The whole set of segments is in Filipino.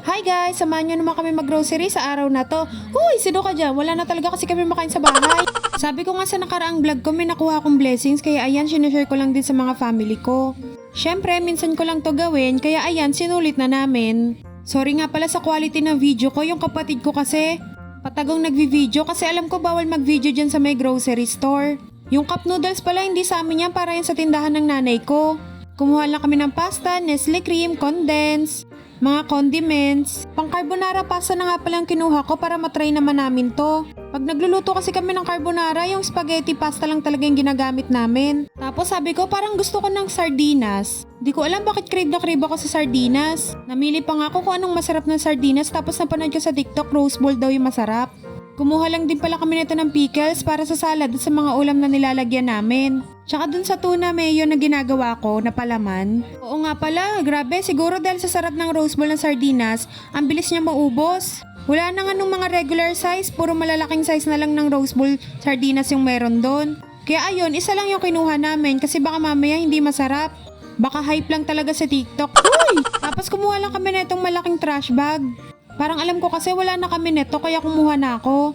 Hi guys! Samahan nyo naman kami mag-grocery sa araw na to. Huy! Sino ka dyan? Wala na talaga kasi kami makain sa bahay. Sabi ko nga sa nakaraang vlog ko may nakuha akong blessings kaya ayan, sinashare ko lang din sa mga family ko. Syempre, minsan ko lang to gawin kaya ayan, sinulit na namin. Sorry nga pala sa quality ng video ko, yung kapatid ko kasi patagong nagvi-video kasi alam ko bawal mag-video dyan sa may grocery store. Yung cup noodles pala hindi sa amin yan, para yan sa tindahan ng nanay ko. Kumuha lang kami ng pasta, Nestle cream, condense, mga condiments. Pang carbonara pasta na nga palang kinuha ko para matry naman namin to. Pag nagluluto kasi kami ng carbonara, yung spaghetti pasta lang talaga yung ginagamit namin. Tapos sabi ko parang gusto ko ng sardinas. Di ko alam bakit crave na crave ako sa sardinas. Namili pa nga ako kung anong masarap na sardinas, tapos napanood ko sa TikTok rose bowl daw yung masarap. Kumuha lang din pala kami nito ng pickles para sa salad at sa mga ulam na nilalagyan namin. Tsaka dun sa tuna mayo na ginagawa ko na palaman. Oo nga pala, grabe, siguro dahil sa sarap ng rose bowl ng sardinas, ang bilis niya maubos. Wala na nga nung mga regular size, puro malalaking size na lang ng rose bowl sardinas yung meron doon. Kaya ayun, isa lang yung kinuha namin kasi baka mamaya hindi masarap. Baka hype lang talaga sa TikTok. Uy! Tapos kumuha lang kami na itong malaking trash bag. Parang alam ko kasi wala na kami neto kaya kumuha na ako.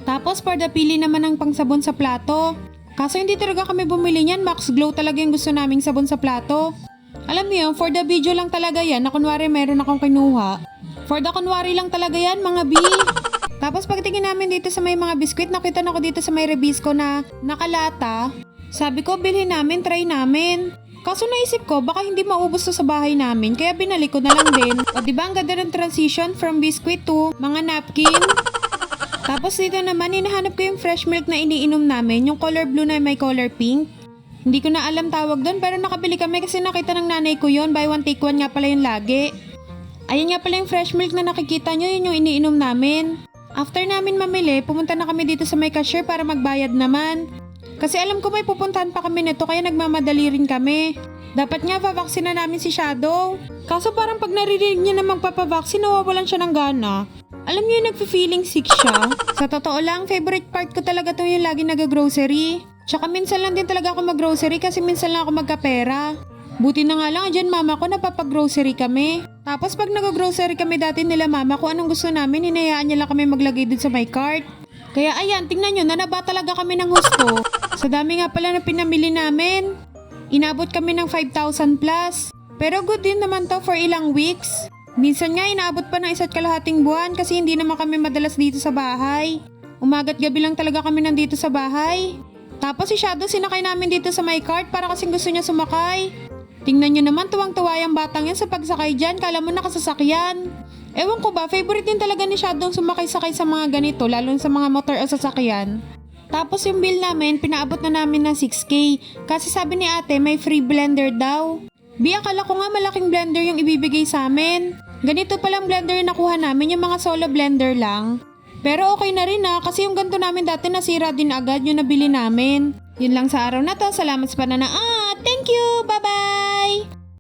Tapos pili naman ng pangsabon sa plato. Kaso hindi talaga kami bumili niyan, Max Glow talaga yung gusto naming sabon sa plato. Alam niyo, for the video lang talaga yan na kunwari meron akong kinuha. For the kunwari lang talaga yan mga B. Tapos pagtingin namin dito sa may mga biskwit, nakita na ko dito sa may Rebisco na nakalata. Sabi ko bilhin namin, try namin. Kaso naisip ko baka hindi maubos to sa bahay namin kaya binalik ko na lang din. O diba ang ganda ng transition from biscuit to mga napkin. Tapos dito naman hinahanap ko yung fresh milk na iniinom namin, yung color blue na may color pink. Hindi ko na alam tawag doon pero nakabili kami kasi nakita ng nanay ko yon, buy one take one nga pala yung lagi. Ayun nga pala yung fresh milk na nakikita nyo, yun yung iniinom namin. After namin mamili, pumunta na kami dito sa may cashier para magbayad naman. Kasi alam ko may pupuntahan pa kami nito kaya nagmamadali rin kami. Dapat nga pavaksin na namin si Shadow. Kaso parang pag naririnig niya na magpapavaksin, nawawalan siya ng gana. Alam niyo yung nagfe-feeling sick siya? Sa totoo lang, favorite part ko talaga to yung lagi nag-grocery. Tsaka minsan lang din talaga ako mag-grocery kasi minsan lang ako magkapera. Buti na nga lang dyan mama ko napapag-grocery kami. Tapos pag nag-grocery kami dati nila mama ko anong gusto namin, hinayaan niya lang kami maglagay dun sa my cart. Kaya ayan, tingnan nyo, nanaba talaga kami ng husto. Sa dami nga pala na pinamili namin. Inabot kami ng 5,000 plus. Pero good din naman to for ilang weeks. Minsan nga inaabot pa ng 1.5 buwan kasi hindi naman kami madalas dito sa bahay. Umaga't gabi lang talaga kami nandito sa bahay. Tapos si Shadow sinakay namin dito sa my cart para kasing gusto niya sumakay. Tingnan nyo naman, tuwang-tuwa yung batang yan sa pagsakay dyan, kala mo nakasasakyan. Ewan ko ba, favorite din talaga ni Shadow sumakay-sakay sa mga ganito, lalo sa mga motor o sasakyan. Tapos yung bill namin, pinaabot na namin ng 6K. Kasi sabi ni ate, may free blender daw. Akala ko nga malaking blender yung ibibigay sa amin. Ganito palang blender yung nakuha namin, yung mga solo blender lang. Pero okay na rin kasi yung ganito namin dati nasira din agad yung nabili namin. Yun lang sa araw na to, salamat sa pananood. Thank you, bye-bye!